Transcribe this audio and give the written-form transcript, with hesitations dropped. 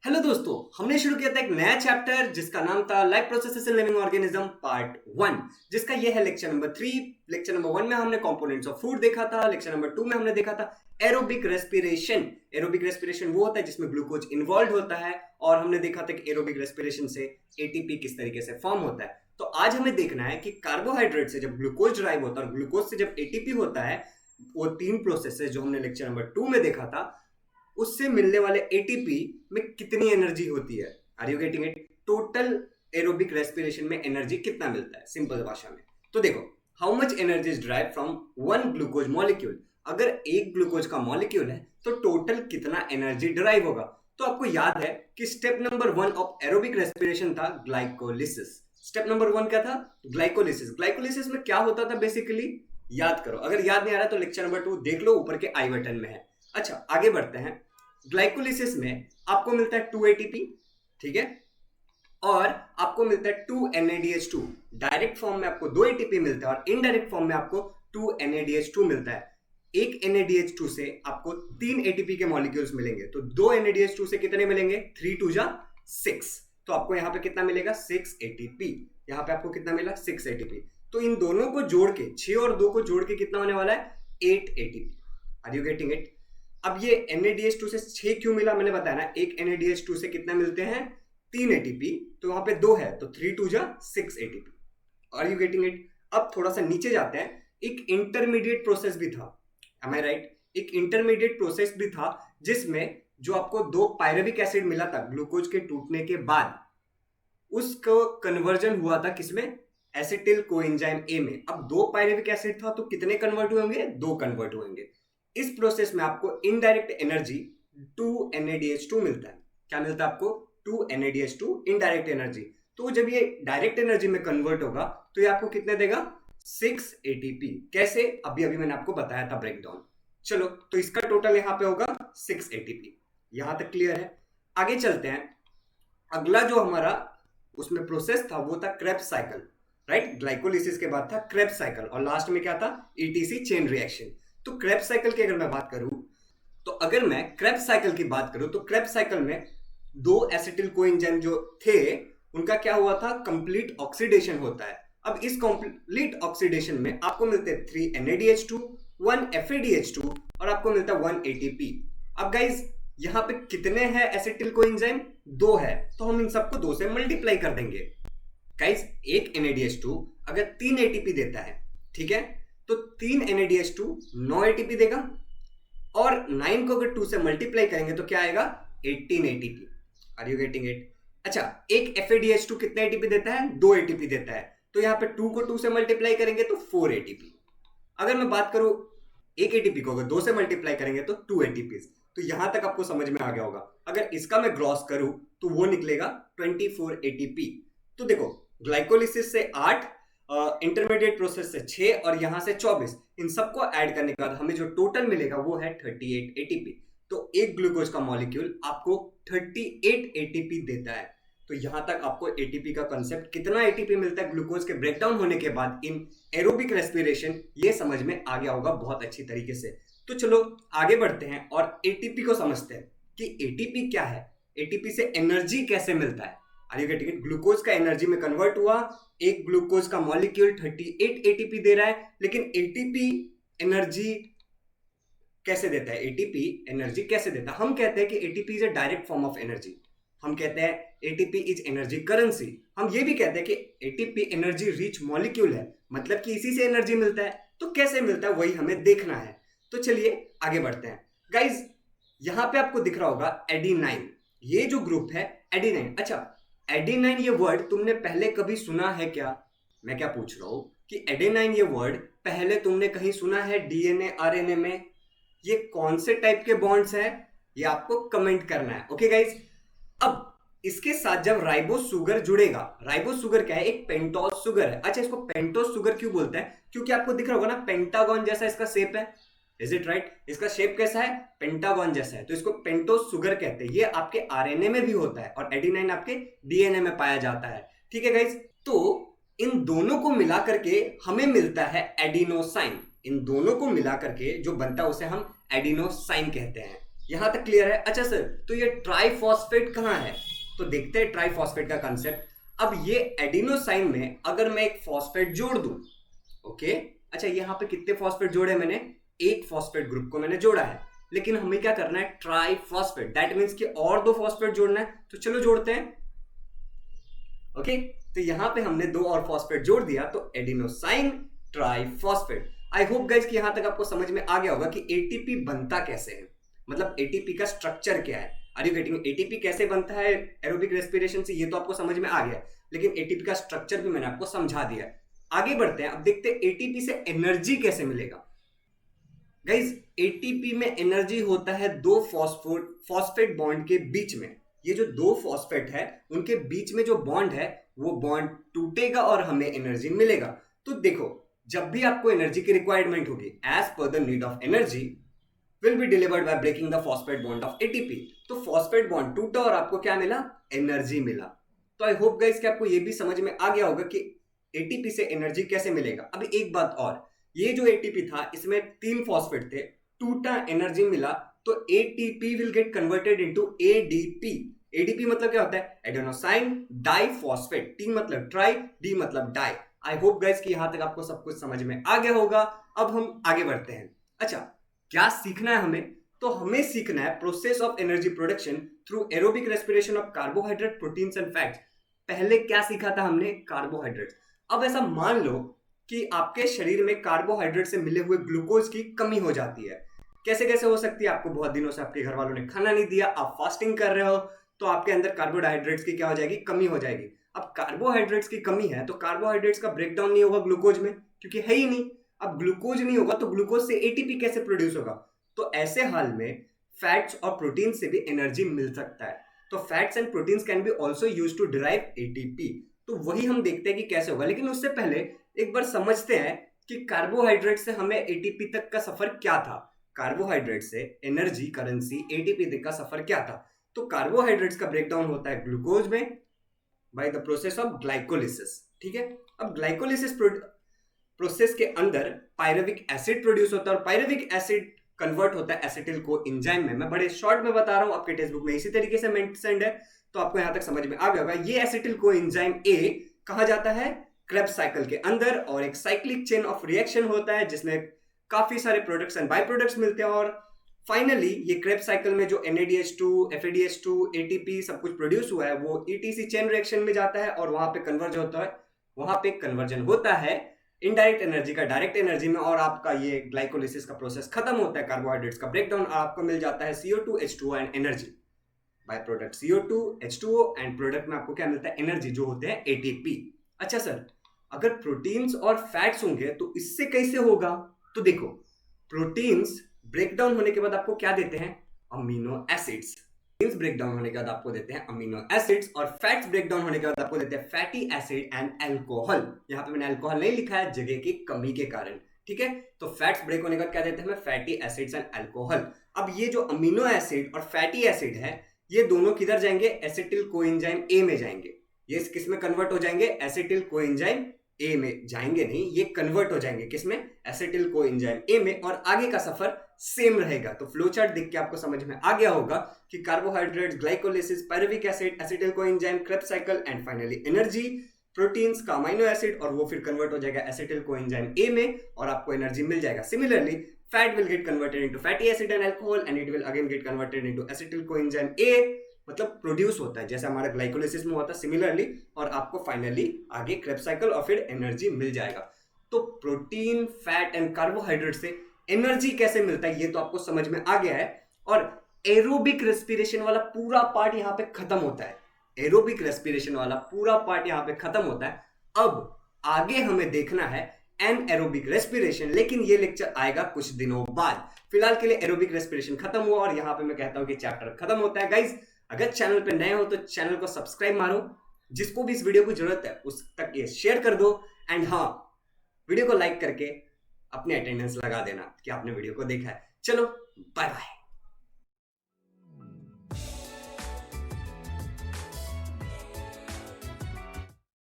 Hello दोस्तों, हमने शुरू किया था एक नया चैप्टर जिसका नाम था life processes in living organism part 1, जिसका ये है लेक्चर नंबर 3। लेक्चर नंबर 1 में हमने कंपोनेंट्स ऑफ फूड देखा था। लेक्चर नंबर 2 में हमने देखा था एरोबिक रेस्पिरेशन। एरोबिक रेस्पिरेशन वो होता है जिसमें ग्लूकोज इन्वॉल्व होता है, और हमने देखा था कि एरोबिक रेस्पिरेशन से एटीपी किस तरीके से फॉर्म होता है। तो आज हमें देखना है कि कार्बोहाइड्रेट से जब ग्लूकोज ड्राइव होता है और ग्लूकोज से जब एटीपी होता है, वो तीन प्रोसेस जो हमने लेक्चर नंबर 2 में देखा था, उससे मिलने वाले एटीपी में कितनी एनर्जी होती है। Are you getting it? Total aerobic respiration में एनर्जी कितना मिलता है सिंपल भाषा में। तो देखो, how much energy is drive from one glucose molecule. अगर एक ग्लूकोज का मॉलिक्यूल है तो टोटल कितना एनर्जी ड्राइव होगा। तो आपको याद है कि step number 1 of aerobic respiration था ग्लाइकोलिसिस। स्टेप नंबर 1 क्या था? ग्लाइकोलिसिस। ग्लाइकोलिसिस में क्या होता था बेसिकली, याद करो। अगर याद नहीं आ रहा तो लेक्चर नंबर 2 देख लो, ऊपर के आई बटन में है। अच्छा, आगे बढ़ते हैं। ग्लाइकोलिसिस में आपको मिलता है 2 एटीपी, ठीक है, और आपको मिलता है 2 NADH2। डायरेक्ट फॉर्म में आपको 2 एटीपी मिलता है और इनडायरेक्ट फॉर्म में आपको 2 NADH2 मिलता है। एक NADH2 से आपको 3 एटीपी के मॉलिक्यूल्स मिलेंगे। तो 2 NADH2 से कितने मिलेंगे? 3 2 जा 6। तो आपको यहां पे कितना मिलेगा? 6 एटीपी। यहां पे आपको कितना मिला? 6 एटीपी। तो इन दोनों को जोड़ के, 6 और 2 को जोड़ के कितना होने वाला है? 8 ATP. Are you getting it? अब ये NADH2 से 6 क्यों मिला? मैंने बताया ना, एक NADH2 से कितना मिलते हैं? 3 एटीपी। तो वहां पे 2 है, तो 3 2 जा 6 ATP. Are you getting it? अब थोड़ा सा नीचे जाते हैं। एक इंटरमीडिएट प्रोसेस भी था, एम आई राइट? एक इंटरमीडिएट प्रोसेस भी था जिसमें जो आपको 2 पायरुविक एसिड मिला था ग्लूकोज के टूटने के बाद, उसको कन्वर्जन हुआ था किसमें? एसिटिल कोएंजाइम ए में। अब 2 पायरुविक एसिड था तो कितने कन्वर्ट हुएंगे? 2 कन्वर्ट हुएंगे। इस प्रोसेस में आपको इनडायरेक्ट एनर्जी 2 NADH2 मिलता है। क्या मिलता है आपको? 2 NADH2 इनडायरेक्ट एनर्जी। तो जब ये डायरेक्ट एनर्जी में कन्वर्ट होगा तो ये आपको कितने देगा? 6 ATP। कैसे? अभी मैंने आपको बताया था ब्रेकडाउन। चलो, तो इसका टोटल यहां पे होगा 6 ATP। यहां तक क्लियर है? आगे चलते हैं। अगला जो हमारा उसमें प्रोसेस था वो था क्रेब्स साइकिल, राइट? ग्लाइकोलिसिस के बाद था क्रेब्स साइकिल और लास्ट में क्या था? ETC chain reaction. तो क्रेब्स साइकिल की अगर मैं बात करूं, तो अगर मैं क्रेब्स साइकिल की बात करूं तो क्रेब्स साइकिल में 2 एसिटिल कोएंजाइम जो थे उनका क्या हुआ था? कंप्लीट ऑक्सीडेशन होता है। अब इस कंप्लीट ऑक्सीडेशन में आपको मिलते हैं 3 NADH2, 1 FADH2 और आपको मिलता है 1 ATP। अब गाइज, यहां पे कितने हैं एसिटिल कोएंजाइम? 2 है, तो हम इन सबको 2 से मल्टीप्लाई कर देंगे। गाइज, एक NADH2 अगर 3 ATP देता है, ठीक है, तो 3 NADH2 9 ATP देगा, और 9 को अगर 2 से मल्टीप्लाई करेंगे तो क्या आएगा? 18 ATP। Are you getting it? अच्छा, एक FADH2 कितने ATP देता है? 2 ATP देता है। तो यहाँ पे 2 को 2 से मल्टीप्लाई करेंगे तो 4 ATP। अगर मैं बात करूं एक ATP को अगर 2 से मल्टीप्लाई करेंगे तो 2 ATP। तो यहां तक आपको समझ में आ गया होगा। अगर इसका मैं ग्रॉस करूं तो वो निकलेगा 24 ATP। तो देखो, ग्लाइकोलिसिस से 8, इंटरमीडिएट प्रोसेस से 6 और यहां से 24, इन सबको ऐड करने के बाद हमें जो टोटल मिलेगा वो है 38 ATP। तो एक ग्लूकोज का मॉलिक्यूल आपको 38 ATP देता है। तो यहां तक आपको एटीपी का कंसेप्ट, कितना एटीपी मिलता है ग्लूकोज के ब्रेकडाउन होने के बाद इन एरोबिक रेस्पिरेशन, ये समझ में आ गया होगा बहुत अच्छी तरीके से। तो चलो आगे बढ़ते हैं और एटीपी को समझते हैं कि एटीपी क्या है, एटीपी से एनर्जी कैसे मिलता है। Are you getting it? Glucose का एनर्जी में कन्वर्ट हुआ, एक ग्लूकोज का मॉलिक्यूल 38 एटीपी दे रहा है, लेकिन एटीपी एनर्जी कैसे देता है? एटीपी एनर्जी कैसे देता है? हम कहते हैं कि ATP is a direct form of energy. हम कहते हैं एटीपी इज एनर्जी करेंसी। हम ये भी कहते हैं कि एटीपी एनर्जी रिच मॉलिक्यूल है, मतलब कि इसी से एनर्जी मिलता है। तो कैसे मिलता है वही हमें देखना है। तो चलिए आगे बढ़ते हैं। गाइज, यहां पे आपको दिख रहा होगा एडेनाइन। ये जो ग्रुप है एडेनाइन। अच्छा, एडेनाइन ये वर्ड तुमने पहले कभी सुना है क्या? मैं क्या पूछ रहा हूं कि एडेनाइन ये वर्ड पहले तुमने कहीं सुना है डीएनए आरएनए में? ये कौन से टाइप के बॉन्ड्स हैं ये आपको कमेंट करना है। ओके गाइज, अब इसके साथ जब राइबोस शुगर जुड़ेगा, राइबोस शुगर क्या है? एक पेंटोज शुगर है। अच्छा, इसको पेंटोज शुगर क्यों बोलते हैं? क्योंकि आपको दिख रहा होगा ना, पेंटागन जैसा इसका शेप है। Is it right? इसका शेप कैसा है? पेंटागन जैसा है, तो इसको पेंटोज शुगर कहते हैं। ये आपके आरएनए में भी होता है और एडेनाइन आपके डीएनए में पाया जाता है। ठीक है गाइज, तो इन दोनों को मिला करके हमें मिलता है एडिनोसाइन। इन दोनों को मिला करके जो बनता है उसे हम एडिनोसाइन कहते हैं। यहां तक क्लियर है? अच्छा सर, तो ये ट्राइफॉस्फेट कहां है? तो देखते हैं ट्राइफॉस्फेट का कंसेप्ट। अब ये एडिनोसाइन में अगर मैं एक फॉस्फेट जोड़ दूं, ओके, अच्छा यहाँ पे कितने फॉस्फेट जोड़े मैंने? एक फॉस्फेट ग्रुप को मैंने जोड़ा है, लेकिन हमें क्या करना है? ट्राइफॉस्फेट, दैट मीन्स कि और दो फॉस्फेट जोड़ना है। तो चलो जोड़ते हैं। ओके, तो यहां पे हमने दो और फॉस्फेट जोड़ दिया, तो adenosine triphosphate. I hope guys कि यहां तक आपको समझ में आ गया होगा कि एटीपी बनता कैसे है, मतलब एटीपी का स्ट्रक्चर क्या है। Are you getting? एटीपी कैसे बनता है एरोबिक रेस्पिरेशन से, ये तो आपको समझ में आ गया, लेकिन एटीपी का स्ट्रक्चर भी मैंने आपको समझा दिया। आगे बढ़ते हैं, अब देखते हैं एटीपी से एनर्जी कैसे मिलेगा। गाइस, एटीपी में एनर्जी होता है दो फॉस्फेट बॉन्ड के बीच में। ये जो दो फॉस्फेट है उनके बीच में जो बॉन्ड है वो बॉन्ड टूटेगा और हमें एनर्जी मिलेगा। तो देखो, जब भी आपको एनर्जी की रिक्वायरमेंट होगी, as per the need of energy will be delivered by breaking the phosphate bond of ATP. तो फॉस्फेट बॉन्ड टूटा और आपको क्या मिला? एनर्जी मिला। तो आई होप गाइस कि आपको ये भी समझ में आ गया होगा कि एटीपी से एनर्जी कैसे मिलेगा। अभी एक बात और, ये जो एटीपी था इसमें तीन फॉस्फेट थे, टूटा, एनर्जी मिला, तो ATP will get converted into ADP. ADP मतलब क्या होता है? Adenosine diphosphate. टी मतलब ट्राई, डी मतलब डाई। आई होप गाइस कि यहां तक आपको सब कुछ समझ में आ गया होगा। अब हम आगे बढ़ते हैं। अच्छा, क्या सीखना है हमें? तो हमें सीखना है process of energy production through aerobic respiration of carbohydrate, proteins and fats. पहले क्या सीखा था हमने? कार्बोहाइड्रेट्स। अब ऐसा मान लो कि आपके शरीर में कार्बोहाइड्रेट से मिले हुए ग्लूकोज की कमी हो जाती है। कैसे कैसे हो सकती है? आपको बहुत दिनों से आपके घर वालों ने खाना नहीं दिया, आप फास्टिंग कर रहे हो, तो आपके अंदर कार्बोहाइड्रेट्स की क्या हो जाएगी? कमी हो जाएगी। अब कार्बोहाइड्रेट्स की कमी है तो कार्बोहाइड्रेट्स का ब्रेकडाउन नहीं होगा ग्लूकोज में, क्योंकि है ही नहीं। अब ग्लूकोज नहीं होगा तो ग्लूकोज से एटीपी कैसे प्रोड्यूस होगा? तो ऐसे हाल में फैट्स और प्रोटीन से भी एनर्जी मिल सकता है। तो fats and proteins can be also use to derive ATP. तो वही हम देखते हैं कि कैसे होगा, लेकिन उससे पहले एक बार समझते हैं कि कार्बोहाइड्रेट से हमें एटीपी तक का सफर क्या था। कार्बोहाइड्रेट से एनर्जी, करेंसी, एटीपी तक का सफर क्या था? तो कार्बोहाइड्रेट्स का ब्रेकडाउन होता है ग्लूकोज में by the process of glycolysis. ठीक है, अब ग्लाइकोलिसिस प्रोसेस के अंदर पायरुविक एसिड प्रोड्यूस होता है और पायरुविक एसिड कन्वर्ट होता है एसिटिल को एंजाइम में। मैं बड़े शॉर्ट में बता रहा हूं, आपके टेक्स्ट बुक में इसी तरीके से मेंशन्ड है, तो आपको यहां तक समझ में आ गया होगा। ये एसिटिल को एंजाइम ए कहा जाता है क्रेब्स साइकिल के अंदर, और एक साइक्लिक चेन ऑफ रिएक्शन होता है जिसमें काफी सारे प्रोडक्ट्स एंड बाय प्रोडक्ट्स मिलते हैं, और फाइनली ये क्रेब्स साइकिल में जो NADH2, FADH2, ATP सब कुछ प्रोड्यूस हुआ है वो ETC चेन रिएक्शन में जाता है और वहां पे कन्वर्जन होता है इनडायरेक्ट एनर्जी का डायरेक्ट एनर्जी में, और आपका ये ग्लाइकोलिसिस का प्रोसेस खत्म होता है, कार्बोहाइड्रेट्स का ब्रेकडाउन, आपको मिल जाता है CO2, H2O and energy. By product CO2, H2O and product में आपको क्या मिलता है? एनर्जी, जो होते हैं ATP। अच्छा सर, अगर प्रोटीन्स और फैट्स होंगे तो इससे कैसे होगा? तो देखो, प्रोटीन्स ब्रेकडाउन होने के बाद आपको क्या देते हैं? Amino acids. प्रोटीन्स ब्रेकडाउन होने के बाद आपको देते हैं अमीनो एसिड्स, और फैट्स ब्रेकडाउन होने के बाद आपको देते हैं फैटी एसिड एंड अल्कोहल। यहां पे मैंने अल्कोहल नहीं लिखा है जगह की कमी के कारण, ठीक है। तो फैट्स ब्रेक होने के बाद क्या देते हैं हमें? Fatty acids and alcohol. अब ये जो अमीनो एसिड और फैटी एसिड है, ये दोनों किधर जाएंगे? एसिटिल कोएंजाइम ए में जाएंगे। ये किस में कन्वर्ट हो जाएंगे? एसिटिल कोएंजाइम ए में जाएंगे नहीं, ये कन्वर्ट हो जाएंगे किसमें? एसिटिल कोएंजाइम ए में, और आगे का सफर सेम रहेगा। तो फ्लो चार्ट देख के आपको समझ में आ गया होगा कि carbohydrates, glycolysis, pyruvic acid, acetyl coenzyme, Krebs cycle and finally energy, proteins का अमीनो एसिड, और वो फिर कन्वर्ट हो जाएगा एसिटिल कोएंजाइम ए में और आपको एनर्जी मिल जाएगा। Similarly fat will get converted into fatty acid and alcohol and it will again get converted into acetyl coenzyme A, मतलब प्रोड्यूस होता है जैसे हमारा ग्लाइकोलिसिस में होता है सिमिलरली, और आपको फाइनली आगे क्रेब्स साइकिल और फिर एनर्जी मिल जाएगा। तो प्रोटीन, फैट एंड कार्बोहाइड्रेट से एनर्जी कैसे मिलता है ये तो आपको समझ में आ गया है, और एरोबिक रेस्पिरेशन वाला पूरा पार्ट यहाँ पे खत्म होता है। एरोबिक रेस्पिरेशन वाला पूरा पार्ट यहाँ पे खत्म होता है। अब आगे हमें देखना है एनएरोबिक रेस्पिरेशन, लेकिन ये लेक्चर आएगा कुछ दिनों बाद। फिलहाल के लिए एरोबिक रेस्पिरेशन खत्म हुआ और यहाँ पे मैं कहता हूँ कि चैप्टर खत्म होता है। गाइज, अगर चैनल पे नए हो तो चैनल को सब्सक्राइब मारो, जिसको भी इस वीडियो की जरूरत है उस तक ये शेयर कर दो, एंड हाँ, वीडियो को लाइक करके अपने अटेंडेंस लगा देना कि आपने वीडियो को देखा है। चलो, बाय बाय।